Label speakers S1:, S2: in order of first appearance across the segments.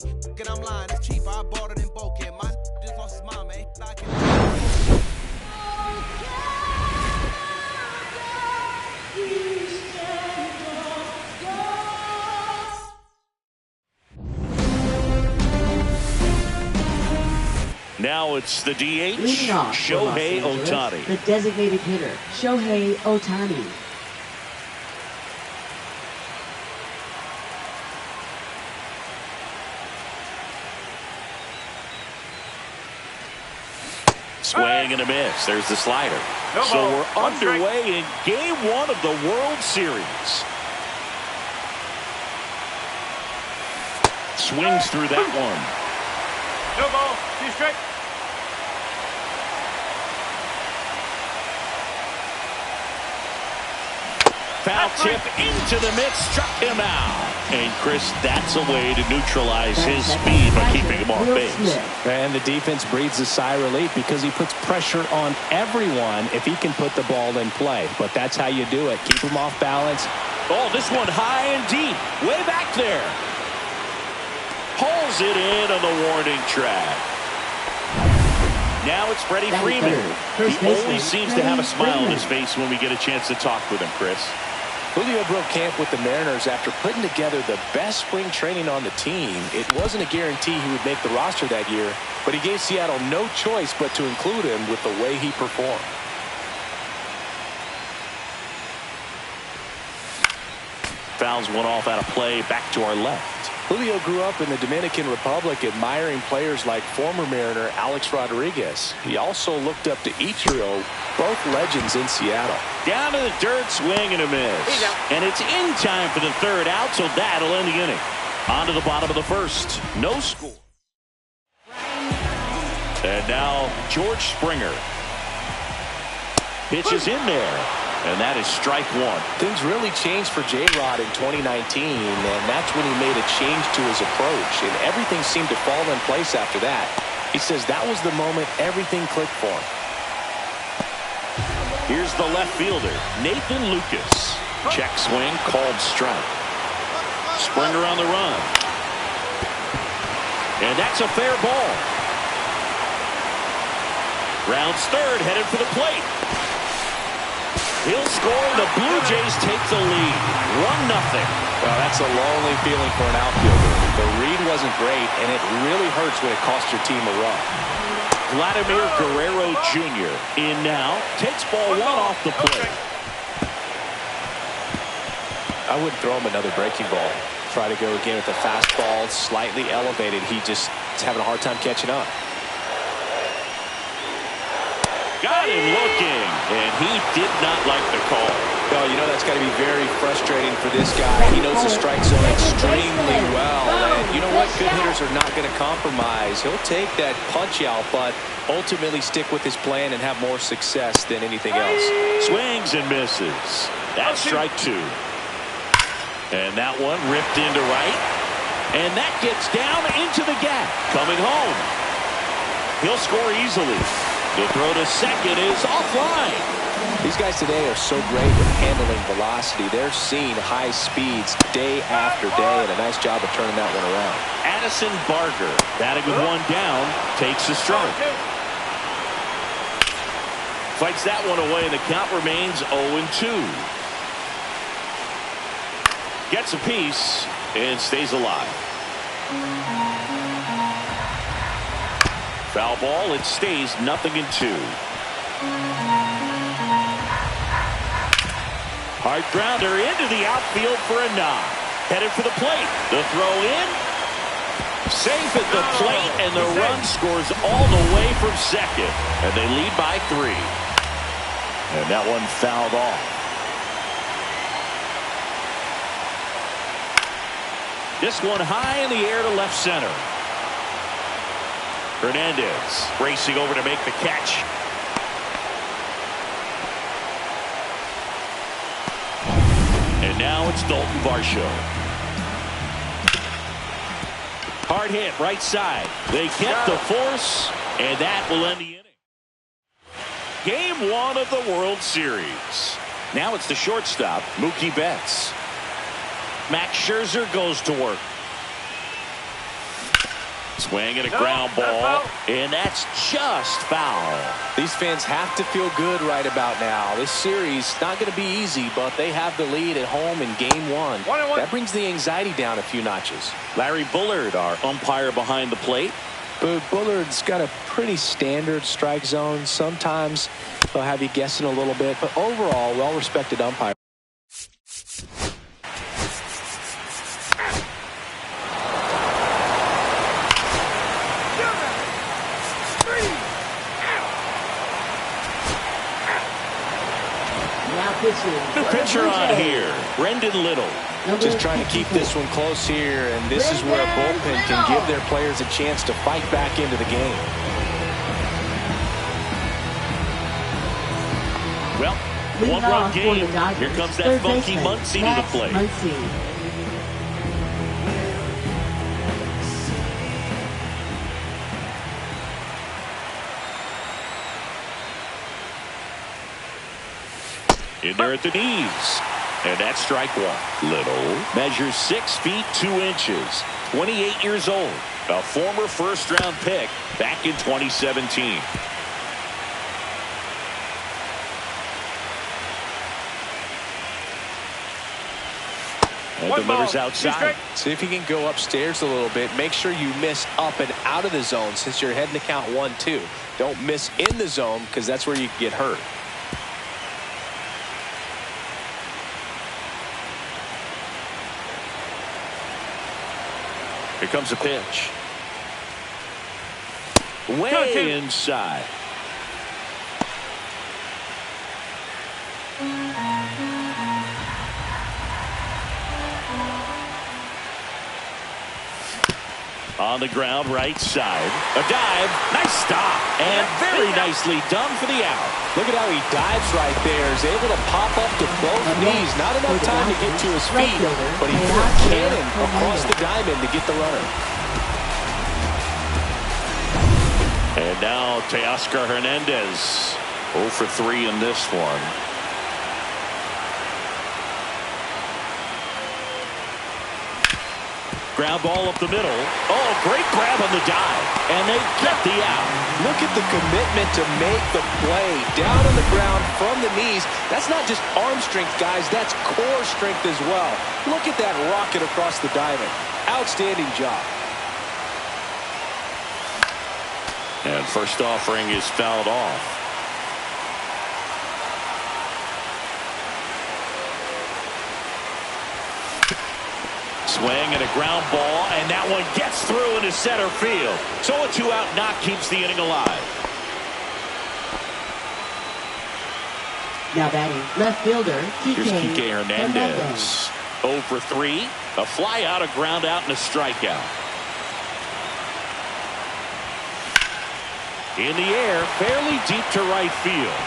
S1: I'm lying, it's cheap. I bought it in Boken. My just lost his mom, man.
S2: Now it's the DH, Shohei Ohtani.
S3: The designated hitter, Shohei Ohtani.
S2: Swing and a miss. There's the slider. So we're underway in Game 1 of the World Series. Swings through that one.
S4: No ball, 2 strike.
S2: Foul tip into the mid, struck him out. And Chris, that's a way to neutralize his speed by keeping him off base.
S5: And the defense breathes a sigh of relief because he puts pressure on everyone if he can put the ball in play. But that's how you do it. Keep him off balance.
S2: Oh, this one high and deep, way back there. Pulls it in on the warning track. Now it's Freddie Freeman. He always seems to have a smile on his face when we get a chance to talk with him, Chris.
S5: Julio broke camp with the Mariners after putting together the best spring training on the team. It wasn't a guarantee he would make the roster that year, but he gave Seattle no choice but to include him with the way he performed.
S2: Fouls one off out of play, back to our left.
S5: Julio grew up in the Dominican Republic admiring players like former Mariner Alex Rodriguez. He also looked up to Ichiro, both legends in Seattle.
S2: Down to the dirt, swing and a miss. And it's in time for the third out, so that'll end the inning. On to the bottom of the first. No score. And now George Springer. Pitches in there. And that is strike one.
S5: Things really changed for J-Rod in 2019, and that's when he made a change to his approach, and everything seemed to fall in place after that. He says that was the moment everything clicked for him.
S2: Here's the left fielder, Nathan Lucas. Check swing, called strike. Springer on the run. And that's a fair ball. Rounds third, headed for the plate. He'll score. The Blue Jays take the lead. 1-0.
S5: Well, that's a lonely feeling for an outfielder. The read wasn't great, and it really hurts when it costs your team a run.
S2: Vladimir Guerrero Jr. in now. Takes ball 1 off the plate.
S5: I wouldn't throw him another breaking ball. Try to go again with the fastball, slightly elevated. He just is having a hard time catching up.
S2: Got him looking, and he did not like the call.
S5: No, you know that's got to be very frustrating for this guy. He knows the strike zone extremely well, and you know what? Good hitters are not going to compromise. He'll take that punch out, but ultimately stick with his plan and have more success than anything else.
S2: Swings and misses. That's strike 2. And that one ripped into right, and that gets down into the gap. Coming home. He'll score easily. The throw to second is offline.
S5: These guys today are so great with handling velocity. They're seeing high speeds day after day, and a nice job of turning that one around.
S2: Addison Barger, batting with 1 down, takes a strike. Fights that one away, and the count remains 0-2. Gets a piece and stays alive. Foul ball, it stays 0-2. Hard grounder into the outfield for a knock. Headed for the plate. The throw in. Safe at the plate, and the run scores all the way from second. And they lead by 3. And that one fouled off. This one high in the air to left center. Hernandez racing over to make the catch. And now it's Dalton Varsho. Hard hit right side. They kept the force, and that will end the inning. Game 1 of the World Series. Now it's the shortstop, Mookie Betts. Max Scherzer goes to work. Swing and a ground ball, and that's just foul.
S5: These fans have to feel good right about now. This series not going to be easy, but they have the lead at home in game one. That brings the anxiety down a few notches.
S2: Larry Bullard, our umpire behind the plate.
S5: But Bullard's got a pretty standard strike zone. Sometimes they'll have you guessing a little bit, but overall, well-respected umpire.
S2: New pitcher on here, Brendan Little.
S5: Just trying to keep this one close here, and this is where a bullpen can give their players a chance to fight back into the game.
S2: Well, one-run game. Here comes that funky Muncy to the plate. In there at the knees. And that's strike one. Little measures 6 feet 2 inches. 28 years old. A former first-round pick back in 2017. And delivers outside.
S5: See if you can go upstairs a little bit. Make sure you miss up and out of the zone since you're heading to count 1-2. Don't miss in the zone because that's where you can get hurt.
S2: Here comes a pitch. Way inside. On the ground, right side. A dive. Nice stop. And very nicely done for the out.
S5: Look at how he dives right there. He's able to pop up to both knees. Not enough time to get to his feet, but he threw a cannon across the diamond to get the runner.
S2: And now Teoscar Hernandez. 0 for 3 in this one. Ground ball up the middle. Oh, great grab on the dive. And they get the out.
S5: Look at the commitment to make the play. Down on the ground from the knees. That's not just arm strength, guys. That's core strength as well. Look at that rocket across the diamond. Outstanding job.
S2: And first offering is fouled off. Swing and a ground ball, and that one gets through into center field. So a 2-out knock keeps the inning alive.
S3: Now batting, left fielder,
S2: Here's Kike Hernandez. 0 for 3. A fly out, a ground out, and a strikeout. In the air, fairly deep to right field.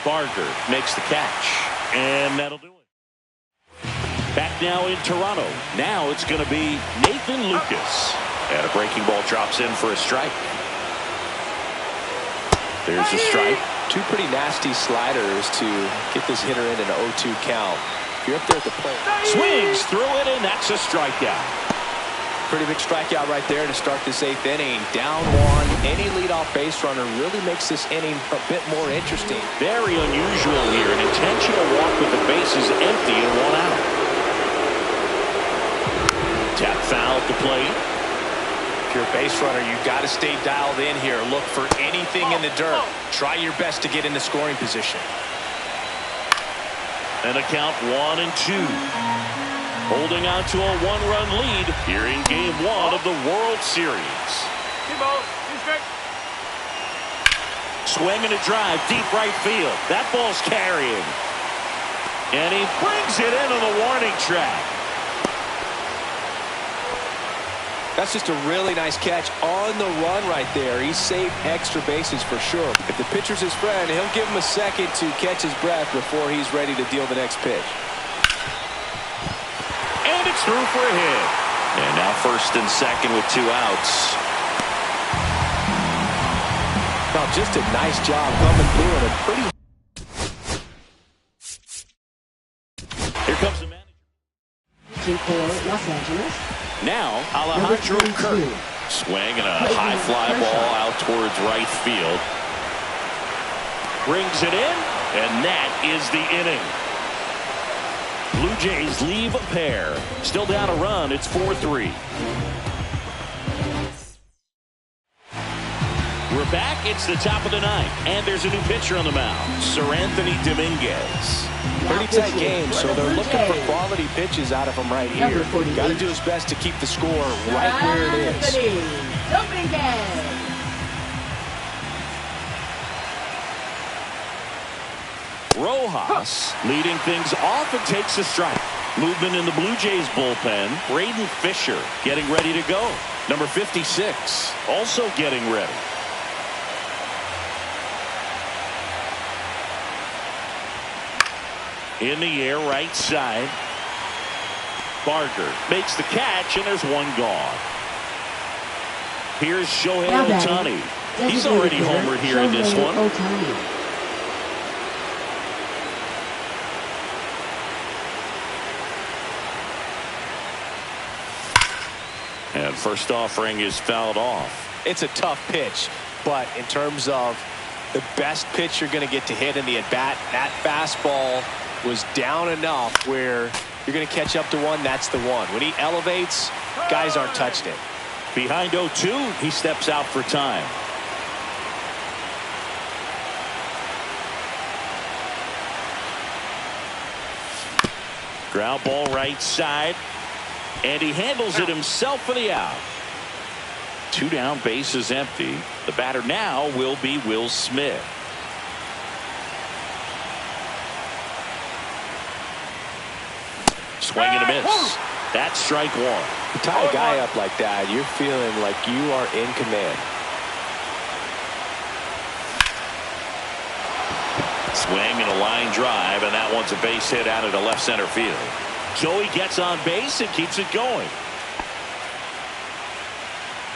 S2: Barger makes the catch, and that'll do it. Back now in Toronto. Now it's going to be Nathan Lucas. And a breaking ball drops in for a strike. There's a strike.
S5: Two pretty nasty sliders to get this hitter in an 0-2 count. If you're up there at the plate.
S2: Swings through it, and that's a strikeout.
S5: Pretty big strikeout right there to start this 8th inning. Down 1. Any leadoff base runner really makes this inning a bit more interesting.
S2: Very unusual here. An intentional walk with the bases empty and 1 out. Tap foul at the plate.
S5: If you're a base runner, you've got to stay dialed in here. Look for anything in the dirt. Try your best to get in the scoring position.
S2: And a count 1-2. Holding on to a 1-run lead here in Game 1 of the World Series. Swing and a drive, deep right field. That ball's carrying. And he brings it into the warning track.
S5: That's just a really nice catch on the run right there. He saved extra bases for sure. If the pitcher's his friend, he'll give him a second to catch his breath before he's ready to deal the next pitch.
S2: And it's through for a hit. And now first and second with 2 outs.
S5: Well, just a nice job coming through and a pretty...
S2: Here comes the manager.
S3: Pitching for Los Angeles.
S2: Now,
S3: Number
S2: Alejandro
S3: 22.
S2: Kirk. Swing and a high fly
S3: Kershaw.
S2: ball out towards right field. Brings it in, and that is the inning. Blue Jays leave a pair. Still down a run. It's 4-3. We're back. It's the top of the ninth, and there's a new pitcher on the mound, Sir Anthony Dominguez.
S5: Pretty tight game, so they're looking for quality pitches out of him right here.
S3: Number 48.
S5: Got to do his best to keep the score right where it is.
S3: Anthony Dominguez.
S2: Rojas leading things off and takes a strike. Movement in the Blue Jays bullpen. Braden Fisher getting ready to go. Number 56 also getting ready. In the air, right side. Barker makes the catch, and there's one gone. Here's Shohei
S3: Now batting,
S2: Ohtani. He's already homered here in this one.
S3: Ohtani.
S2: And first offering is fouled off.
S5: It's a tough pitch, but in terms of the best pitch you're going to get to hit in the at-bat, that fastball was down enough where you're going to catch up to one. That's the one. When he elevates, guys aren't touching it.
S2: Behind 0-2, he steps out for time. Ground ball right side. And he handles it himself for the out. 2 down, base is empty. The batter now will be Will Smith. Swing and a miss. That's strike one.
S5: You tie a guy up like that, you're feeling like you are in command.
S2: Swing and a line drive, and that one's a base hit out into left center field. Joey gets on base and keeps it going.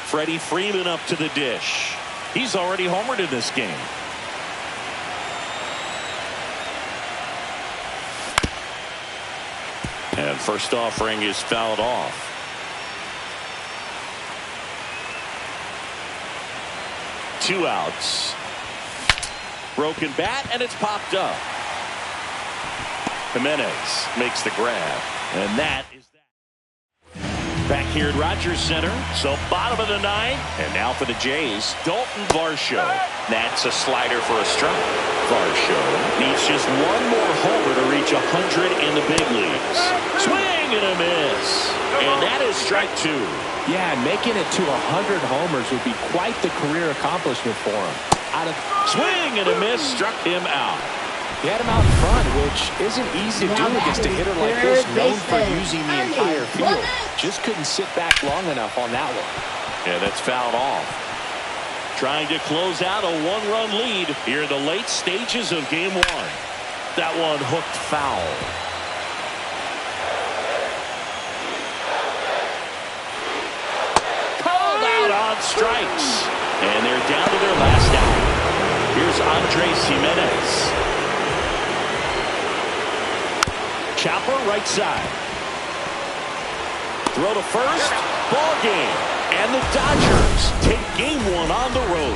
S2: Freddie Freeman up to the dish. He's already homered in this game. And first offering is fouled off. Two outs. Broken bat, and it's popped up. Jimenez makes the grab, and that is that. Back here at Rogers Center, so bottom of the ninth, and now for the Jays, Dalton Varsho. That's a slider for a strike. Varsho needs just one more homer to reach 100 in the big leagues. Swing and a miss, and that is strike two.
S5: Yeah, and making it to 100 homers would be quite the career accomplishment for him.
S2: Swing and a miss, struck him out.
S5: He had him out in front, which isn't easy to do against a hitter like this, known for using the entire field. Just couldn't sit back long enough on that one.
S2: Yeah, that's fouled off. Trying to close out a one-run lead here in the late stages of game one. That one hooked foul. Called out on strikes. And they're down to their last out. Here's Andres Jimenez. Chopper right side. Throw to first. Ball game. And the Dodgers take game one on the road.